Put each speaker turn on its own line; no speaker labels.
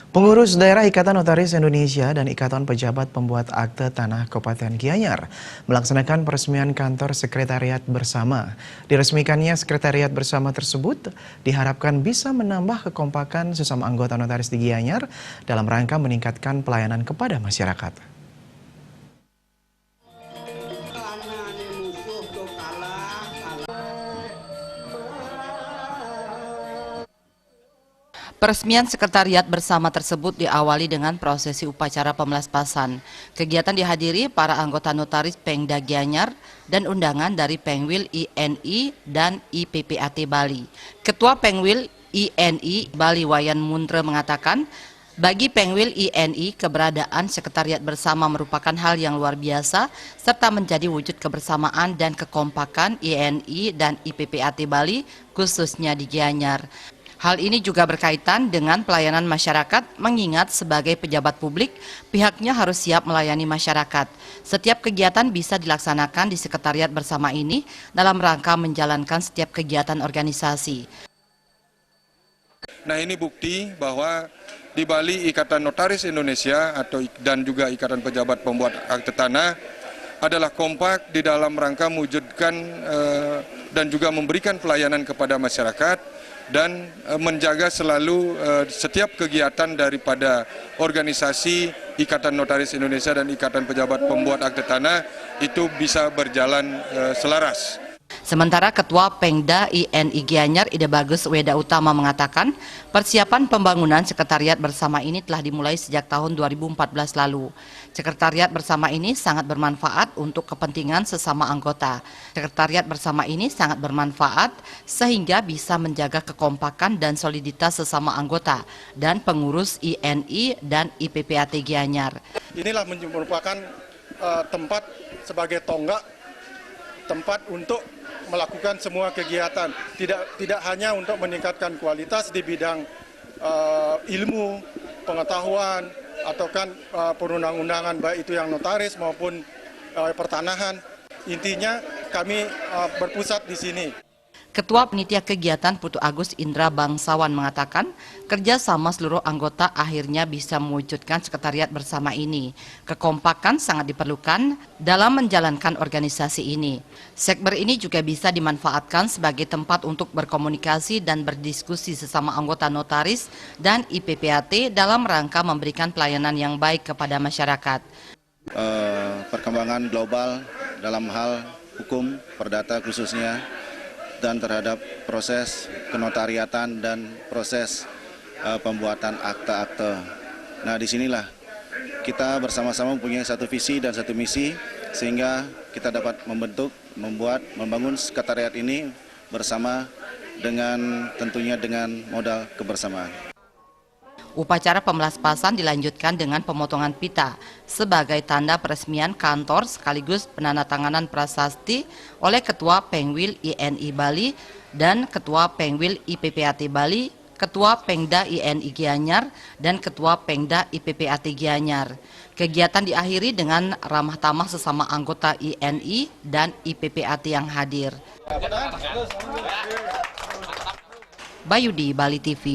Pengurus Daerah Ikatan Notaris Indonesia dan Ikatan Pejabat Pembuat Akte Tanah Kabupaten Gianyar melaksanakan peresmian kantor sekretariat bersama. Diresmikannya sekretariat bersama tersebut diharapkan bisa menambah kekompakan sesama anggota notaris di Gianyar dalam rangka meningkatkan pelayanan kepada masyarakat.
Peresmian sekretariat bersama tersebut diawali dengan prosesi upacara pemelaspasan. Kegiatan dihadiri para anggota notaris Pengda Gianyar dan undangan dari Pengwil INI dan IPPAT Bali. Ketua Pengwil INI Bali Wayan Muntre mengatakan, bagi Pengwil INI, keberadaan sekretariat bersama merupakan hal yang luar biasa serta menjadi wujud kebersamaan dan kekompakan INI dan IPPAT Bali khususnya di Gianyar. Hal ini juga berkaitan dengan pelayanan masyarakat, mengingat sebagai pejabat publik, pihaknya harus siap melayani masyarakat. Setiap kegiatan bisa dilaksanakan di sekretariat bersama ini dalam rangka menjalankan setiap kegiatan organisasi.
Nah, ini bukti bahwa di Bali Ikatan Notaris Indonesia dan juga Ikatan Pejabat Pembuat Akte Tanah adalah kompak di dalam rangka mewujudkan dan juga memberikan pelayanan kepada masyarakat dan menjaga selalu setiap kegiatan daripada organisasi Ikatan Notaris Indonesia dan Ikatan Pejabat Pembuat Akte Tanah itu bisa berjalan selaras.
Sementara Ketua Pengda INI Gianyar Ide Bagus Weda Utama mengatakan, persiapan pembangunan sekretariat bersama ini telah dimulai sejak tahun 2014 lalu. Sekretariat bersama ini sangat bermanfaat untuk kepentingan sesama anggota. Sekretariat bersama ini sangat bermanfaat sehingga bisa menjaga kekompakan dan soliditas sesama anggota dan pengurus INI dan IPPAT Gianyar.
Inilah merupakan tempat sebagai tonggak, tempat untuk melakukan semua kegiatan, tidak hanya untuk meningkatkan kualitas di bidang ilmu, pengetahuan, atau kan perundang-undangan baik itu yang notaris maupun pertanahan. Intinya kami berpusat di sini.
Ketua Panitia Kegiatan Putu Agus Indra Bangsawan mengatakan, kerjasama seluruh anggota akhirnya bisa mewujudkan sekretariat bersama ini. Kekompakan sangat diperlukan dalam menjalankan organisasi ini. Sekber ini juga bisa dimanfaatkan sebagai tempat untuk berkomunikasi dan berdiskusi sesama anggota notaris dan IPPAT dalam rangka memberikan pelayanan yang baik kepada masyarakat.
Perkembangan global dalam hal hukum perdata khususnya, dan terhadap proses kenotariatan dan proses pembuatan akte-akte. Nah, disinilah kita bersama-sama mempunyai satu visi dan satu misi sehingga kita dapat membangun sekretariat ini bersama dengan tentunya dengan modal kebersamaan.
Upacara pemelaspasan dilanjutkan dengan pemotongan pita sebagai tanda peresmian kantor sekaligus penandatanganan prasasti oleh Ketua Pengwil INI Bali dan Ketua Pengwil IPPAT Bali, Ketua Pengda INI Gianyar, dan Ketua Pengda IPPAT Gianyar. Kegiatan diakhiri dengan ramah tamah sesama anggota INI dan IPPAT yang hadir. Bayudi, Bali TV.